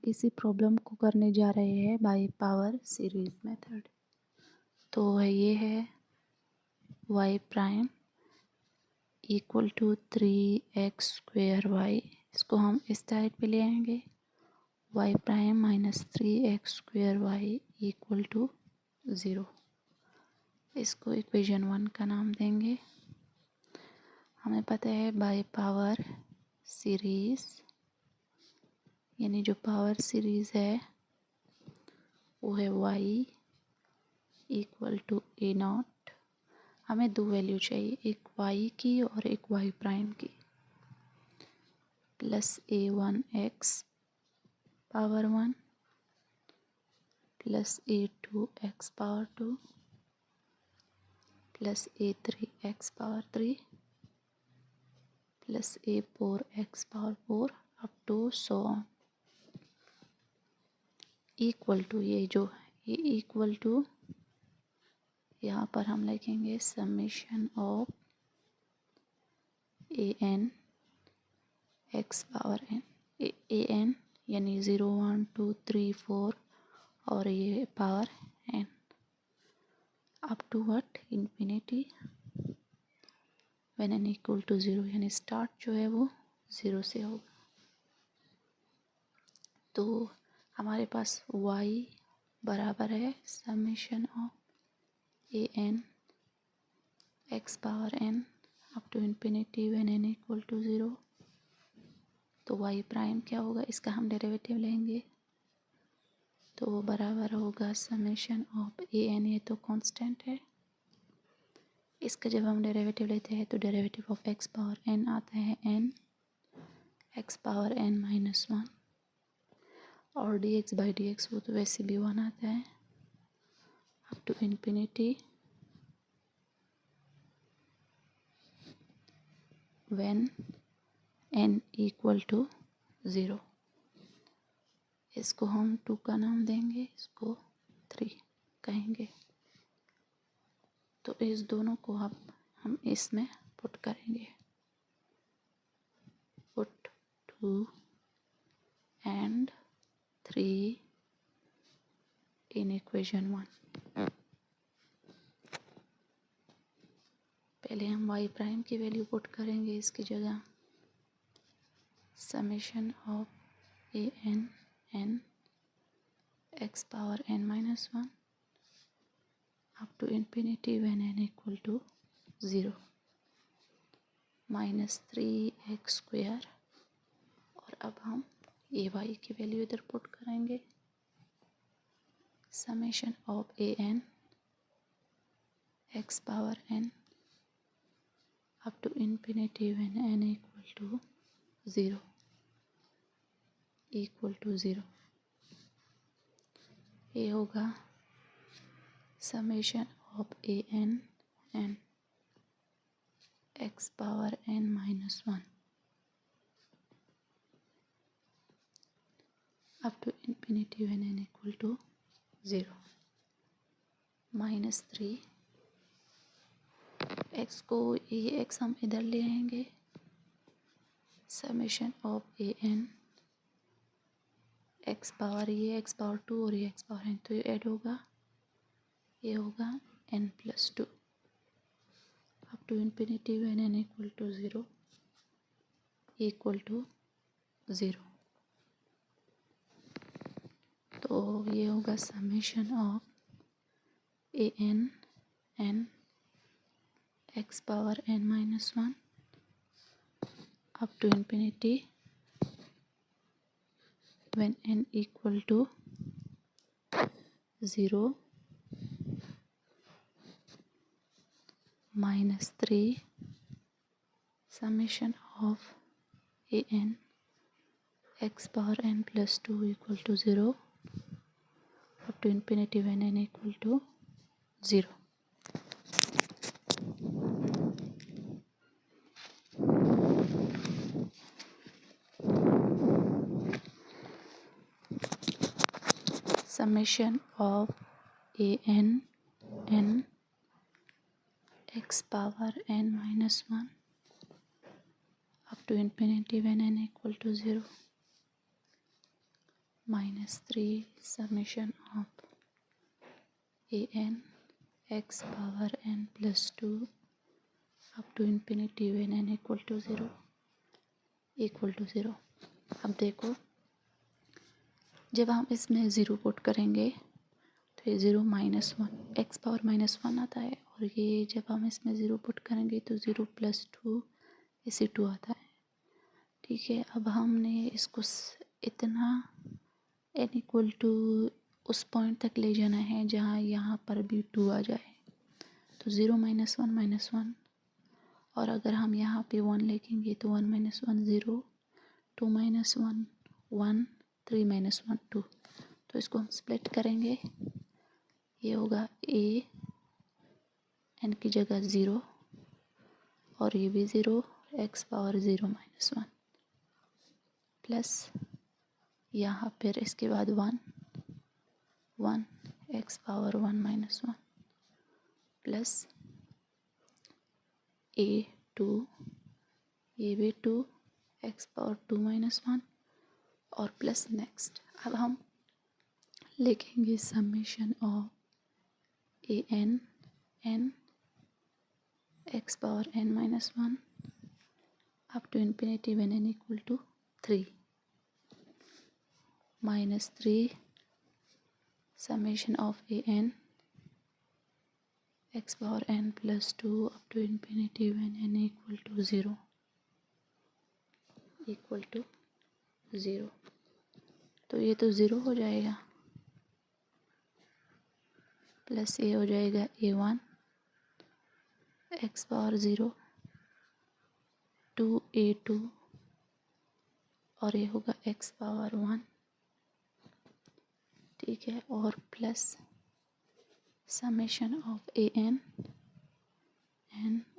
इसी प्रॉब्लम को करने जा रहे हैं बाय पावर सीरीज मेथड। तो ये है y prime equal to 3x² इसको हम इस साइड पे ले आएंगे। y prime minus 3x² equal to 0। इसको इक्वेशन 1 का नाम देंगे। हमें पता है बाय पावर सीरीज यानी जो पावर सीरीज है वो है y इक्वल टू a0। हमें दो वैल्यू चाहिए, एक y की और एक y प्राइम की, plus a1x power 1 plus a2x power 2 plus a3x power 3 plus a4x power 4 up to so on equal to ये इक्वल टू यहाँ पर हम लिखेंगे summation of an x power n an यानी 0 1 2 3 4 और ये power n up to what infinity when n equal to 0 यानी start जो है वो 0 से होगा। तो हमारे पास y बराबर है summation of an x power n up to infinity when n equal to 0। तो y प्राइम क्या होगा, इसका हम डेरिवेटिव लेंगे तो वो बराबर होगा समेशन ऑफ an, ये तो कांस्टेंट है। इसका जब हम डेरिवेटिव लेते हैं तो derivative of x power n आता है n x power n minus 1 और dx बाई dx वो तो वैसे भी 1 आता है up to infinity when n equal to 0। इसको हम 2 का नाम देंगे, इसको 3 कहेंगे। तो इस दोनों को हम इसमें पुट करेंगे, पुट 2 एंड 3 इन इक्वेशन 1। पहले हम y प्राइम की वैल्यू पुट करेंगे इसकी जगह, summation of an n x power n minus 1 up to infinity when n equal to 0 minus 3x² और अब हम ये y की वैल्यू इधर पुट करेंगे, summation of an x power n up to infinity when n equal to 0 equal to 0। ये होगा summation of an n x power n minus 1 up to infinity when n equal to 0 minus 3 x को ये x हम इधर ले आएंगे, summation of an x power ये x power 2 और ये x पावर n, तो ये ऐड होगा, ये होगा n plus 2 up to infinity when n equal to 0 equal to 0। तो ये होगा summation of an n x power n minus 1 up to infinity when n equal to 0 minus 3 summation of an x power n plus 2 equal to 0 up to infinity when n equal to 0. Summation of an n x power n minus 1 up to infinity when n equal to 0 -3 summation of an x power n plus 2 up to infinity when n equal to 0 अब देखो, जब हम इसमें zero put करेंगे तो ये zero -1 x power -1 आता है, और ये जब हम इसमें ज़ीरो पुट करेंगे तो 0 + 2 इसी 2 आता है। ठीक है, अब हमने इसको इतना n इक्वल टू उस पॉइंट तक ले जाना है जहाँ यहाँ पर भी 2 आ जाए, तो 0 -1 -1, और अगर हम यहाँ पे 1 लिखेंगे तो 1 - 1 0, 2 - 1 1, 3 - 1 2। तो इसको हम स्प्लिट करेंगे, ये होगा a n की जगह 0 और ये भी 0, x पावर 0 -1 प्लस यहाँ फिर इसके बाद 1 1 x पावर 1 -1 प्लस a 2, ये भी 2 x पावर 2 -1 और प्लस नेक्स्ट। अब हम लिखेंगे summation of a n n x power n -1 up to infinity when n equal to 3 -3 summation of a n x power n plus 2 up to infinity when n equal to 0 तो ये तो 0 हो जाएगा, plus ये हो जाएगा a1 x power 0 2 a2 और ये होगा x पावर 1। ठीक है, और plus summation of a n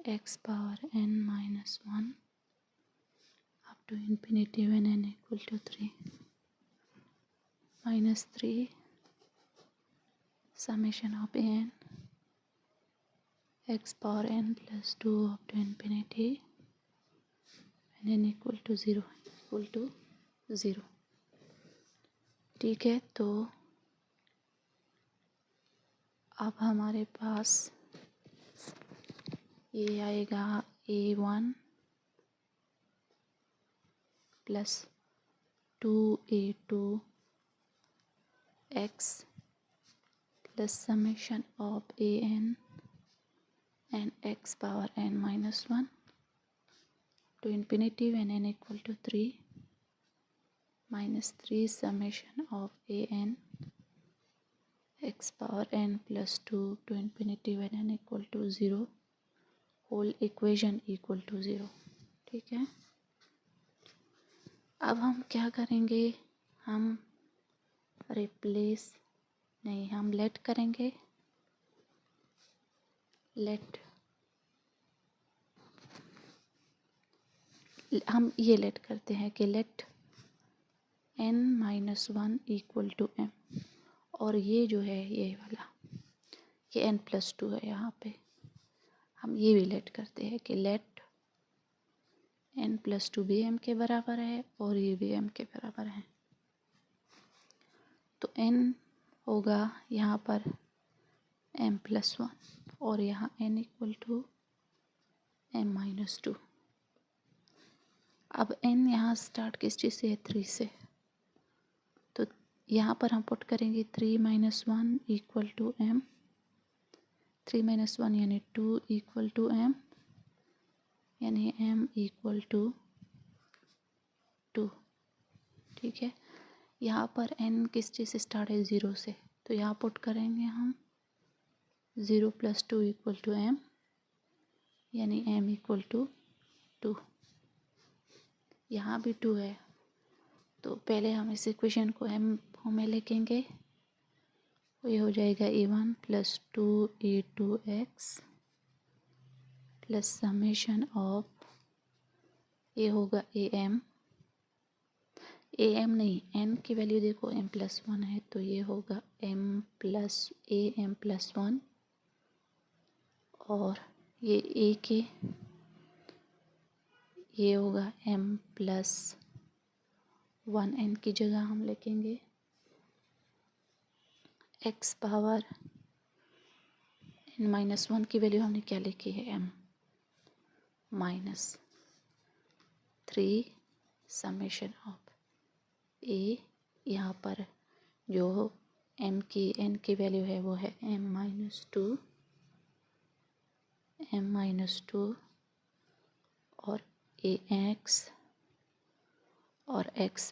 x power n -1 up to infinity when n equal to 3 -3 summation of a n x power n plus 2 up to infinity when n equal to 0 ठीक है, तो अब हमारे पास ये आएगा a1 plus 2a2 x plus summation of a n x power n -1 to infinity when n equal to 3 -3 summation of a n x power n plus 2 to infinity when n equal to 0 whole equation equal to 0। ठीक है, अब हम क्या करेंगे, हम replace नहीं, हम late करेंगे, हम ये लेट करते हैं कि let n -1 equal to m, और ये जो है ये वाला ये n + 2 है, यहाँ पे हम ये भी लेट करते हैं कि लेट n + 2 भी m के बराबर है और ये भी m के बराबर है। तो n होगा यहाँ पर m + 1 और यहाँ n इक्वल टू m - 2। अब n यहाँ स्टार्ट किस चीज़ से है, 3 से, तो यहाँ पर हम पुट करेंगे 3 - 1 इक्वल टू m, 3 - 1 यानी 2 इक्वल टू m, यानी m इक्वल टू 2। ठीक है, यहाँ पर n किस चीज़ से स्टार्ट है, 0 से, तो यहाँ पुट करेंगे हम 0 + 2 इक्वल टू m, यानी m इक्वल टू 2। यहाँ भी 2 है, तो पहले हम इस इक्वेशन को m फॉर्म में लिखेंगे, ये हो जाएगा a1 + 2a2x plus summation of, ये होगा am नहीं, n की वैल्यू देखो m + 1 है, तो ये होगा m + + 1 और ये a के ये होगा m + 1 n की जगह हम लिखेंगे एक्स पावर n माइनस 1 की वैल्यू हमने क्या लिखी है, m minus 3 summation of a, यहाँ पर जो m की n की वैल्यू है वो है m माइनस टू और a x और x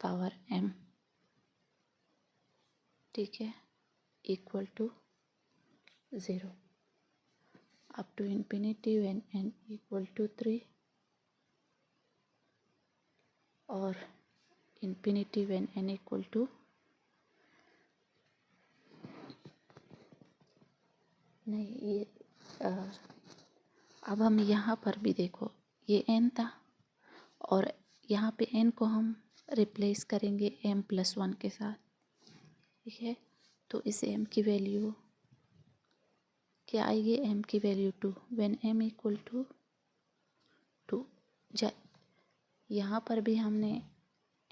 पावर m, ठीक है, equal to 0 up to infinity when n equal to 3 और infinity when n equal to, नहीं ये अब हम यहाँ पर भी देखो ये n था और यहाँ पे n को हम रिप्लेस करेंगे m+1 के साथ, ठीक है। तो इस m की वैल्यू क्या आएगी, m की value 2 when m equal to 2। यहाँ पर भी हमने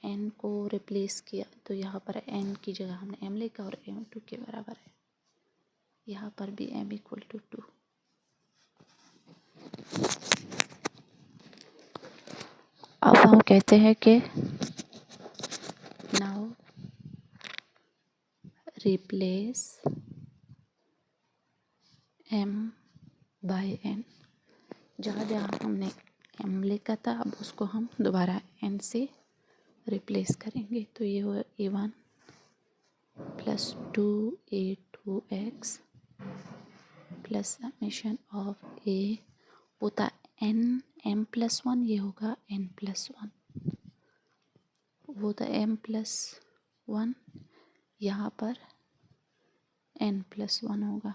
n को रिप्लेस किया तो यहाँ पर n की जगह हमने m लिखा और m 2 के बराबर है। यहाँ पर भी m इक्वल टू 2। अब हम कहते हैं कि now replace m by n, जहाँ जहाँ हमने m लिखा था अब उसको हम दोबारा n से रिप्लेस करेंगे। तो ये हो a1 plus 2a2x plus summation of a होता n m+1, ये होगा n+1, वो था m+1, यहाँ पर n+1 होगा,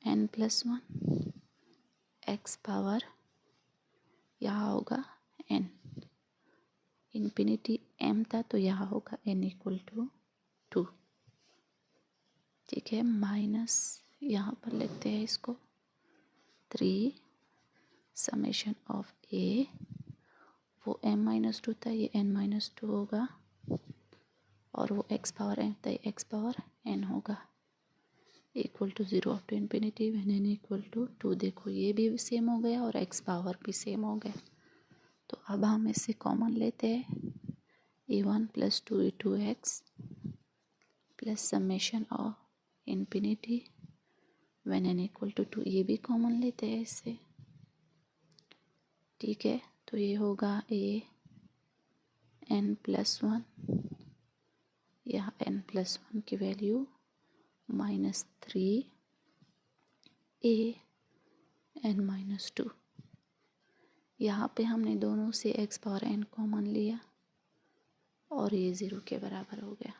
n+1 x पावर यहाँ होगा n, इन्फिनिटी m था तो यहाँ होगा n इक्वल टू 2, ठीक है। माइनस यहाँ पर लिखते हैं इसको 3 समेशन ऑफ a, वो m-2 था ये n-2 होगा और वो x पावर m था x पावर n होगा, equal to 0 up to infinity when n equal to 2। देखो ये भी सेम हो गया और x पावर भी सेम हो गया। तो अब हम इससे कॉमन लेते हैं a1 plus 2a2x plus summation of infinity when n equal to 2, ये भी कॉमन लेते हैं इससे, ठीक है। तो ये होगा a n+1, यहाँ n+1 की वैल्यू -3 a n-2, यहाँ पे हमने दोनों से x पावर n कॉमन लिया और ये 0 के बराबर हो गया,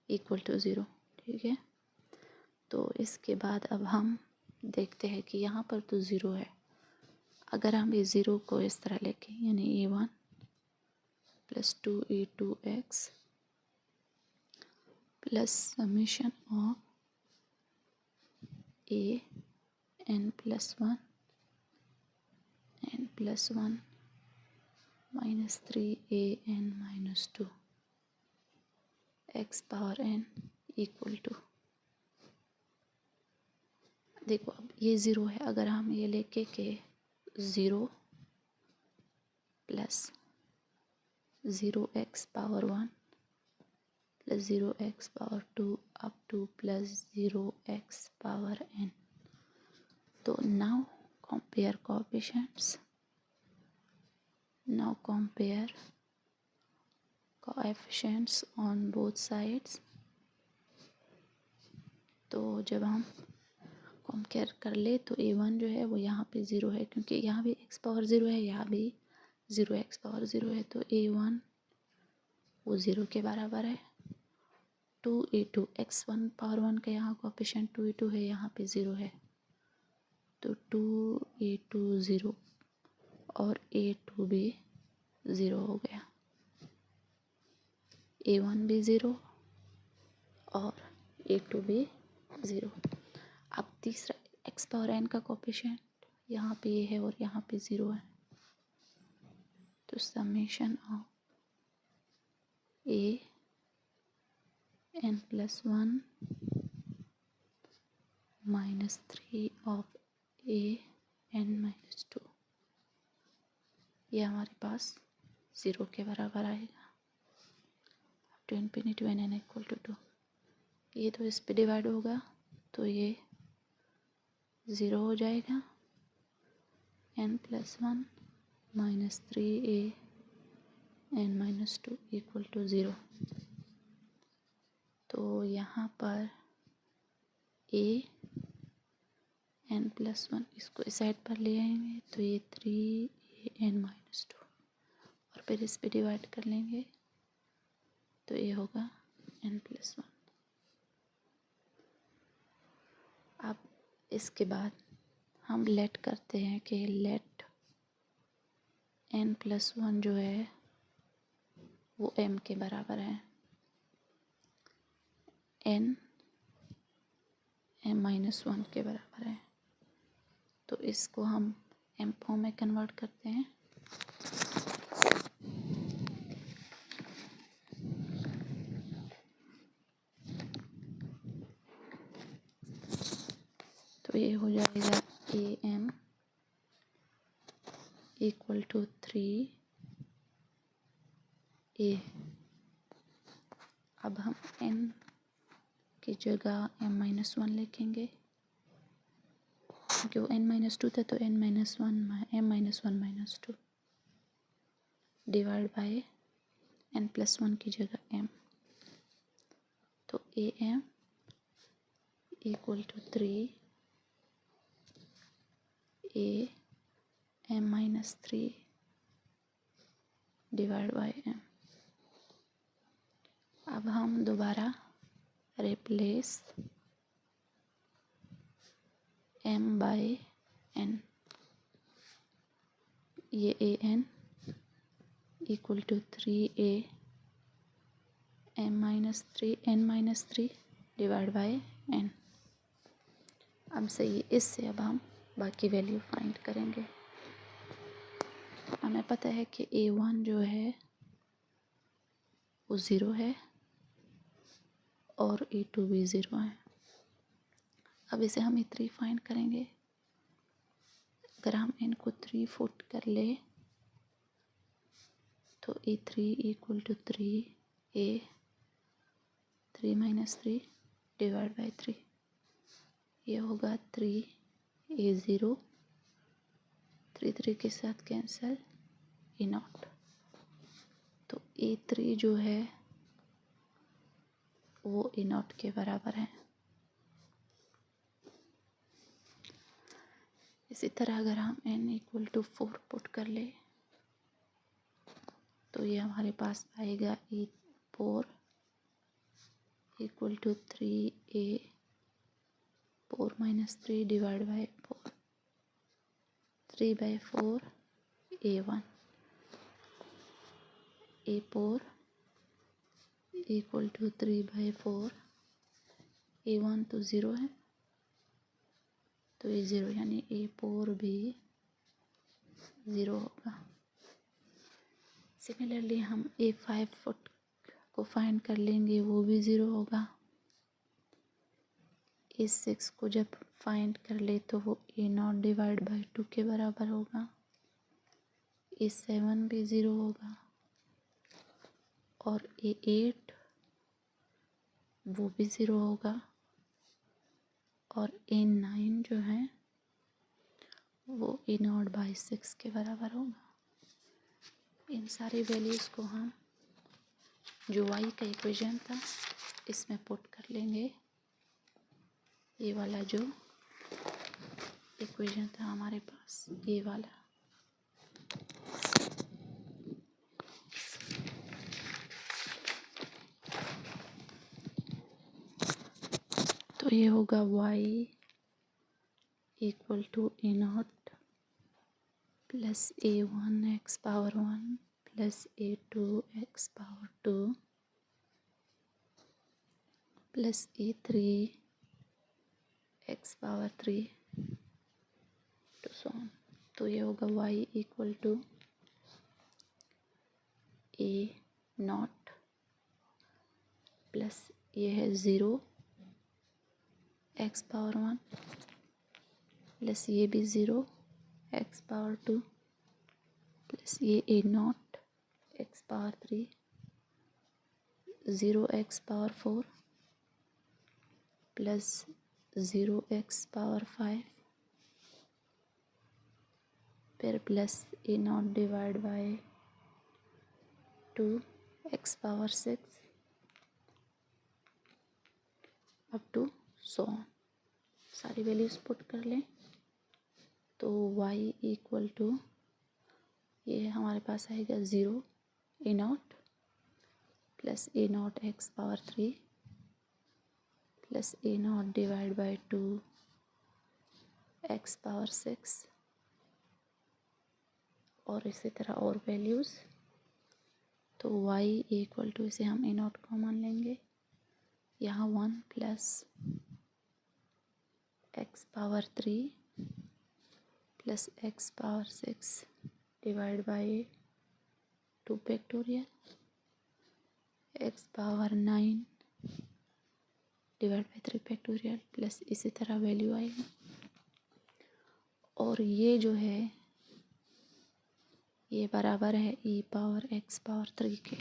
इक्वल टू 0, ठीक है। तो इसके बाद अब हम देखते हैं कि यहाँ पर तो 0 है, अगर हम इस 0 को इस तरह लिखें यानी a1 plus 2a2x plus summation of a n+1 -3 a n-2 x power n equal to, देखो अब ये 0 है, अगर हम ये लेके के 0 plus 0x power 1 plus 0x power 2 up two plus 0x power n। तो now compare coefficients, now compare coefficients on both sides। तो जब हम कंपेयर कर ले तो a1 जो है वो यहाँ पे 0 है, क्योंकि यहाँ भी x पावर 0 है, यहाँ भी 0x पावर 0 है, तो a1 वो 0 के बराबर है। 2a2 x1 पावर 1 का यहाँ कोएफिशिएंट 2a2 है, यहाँ पे 0 है, तो 2a2 0 और a2 भी 0 हो गया, a1 भी 0 और a2 भी 0। अब तीसरा x पावर n का कोएफिशिएंट यहाँ पे ये है और यहाँ पे 0 है, तो summation of A N plus one minus three of A N minus two, ये हमारे पास 0 के बराबर आएगा up to infinity N N equal to 2। ये तो इस पे डिवाइड होगा तो ये 0 हो जाएगा, N plus one minus three A N minus two equal to 0। तो यहाँ पर ए एन प्लस वन इसको इस साइड पर ले आएंगे तो ये 3 ए एन माइनस टू, और फिर इस पे डिवाइड कर लेंगे तो ये होगा एन प्लस वन। अब इसके बाद हम लेट करते हैं कि लेट एन प्लस वन जो है वो एम के बराबर है, एन एम माइनस वन के बराबर है। तो इसको हम एम फॉर्म में कन्वर्ट करते हैं। तो ये हो जाएगा ए एम इक्वल टू 3 ए। अब हम एन की जगह एम माइनस वन लिखेंगे, क्योंकि वो एन माइनस टू था तो N minus one M minus one minus two divide by N plus one की जगह एम। तो A M equal to 3 A M minus three divide by M. अब हम दोबारा रिप्लेस एम बाय एन, ये A N equal to 3 A M minus three N minus three divide by N. अब सही, इससे अब हम बाकी वैल्यू फाइंड करेंगे। हमें पता है कि ए वन जो है वो 0 है और ए टू भी 0 है। अब इसे हम E3 फाइंड करेंगे। अगर हम एन को 3 फुट कर ले तो E3 equal to 3 A 3 minus three divide by 3, ये होगा 3 ए 0, 3 के साथ कैंसिल, ए नॉट। तो E3 जो है वो ए नॉट के बराबर है। इसी तरह अगर हम n इक्वल टू 4 पुट कर ले तो ये हमारे पास आएगा E4 equal to 3 a 4 minus three divide by 4, 3 by 4 A1, A4 equal to 3 by 4, A1 तो 0 है तो ये 0, यानी A4 भी 0 होगा। सिमिलरली हम A5 फुट को फाइंड कर लेंगे, वो भी 0 होगा। A6 को जब फाइंड कर ले तो वो ए नॉट डिवाइड बाई 2 के बराबर होगा। A7 भी 0 होगा और A8 वो भी 0 होगा और A9 जो है वो ए नॉट बाई 6 के बराबर होगा। इन सारी वैल्यूज़ को हम जो y का इक्वेशन था इसमें पुट कर लेंगे। ये वाला जो इक्वेशन था हमारे पास, ये वाला, तो ये होगा y equal to a naught plus A1 x power 1 plus A2 x power 2 plus A3 x power 3 to so on. तो ये होगा y equal to a naught plus ये है 0 x पावर 1 प्लस ये भी 0 x पावर 2 प्लस ये a0 x power 3 0 x power 4 plus 0 x power 5 फिर plus a0 divide by 2 x power 6 up to so on. सारी वैल्यूज़ पुट कर लें तो y इक्वल टू ये हमारे पास आएगा 0 a0 plus a0 x power 3 plus a0 divide by 2 x power 6 और इसी तरह और वैल्यूज़। तो y इक्वल टू इसे हम a0 कॉमन लेंगे, यहाँ 1 plus x power 3 plus x power 6 divide by 2 factorial x power 9 divide by 3 factorial plus इसी तरह वैल्यू आएगी। और ये जो है ये बराबर है e पावर x पावर 3 के।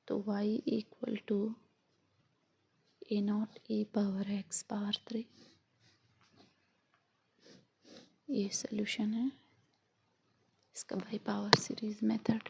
तो y equal to a0 e power x power 3, ये सॉल्यूशन है इसका बाई पावर सीरीज मेथड।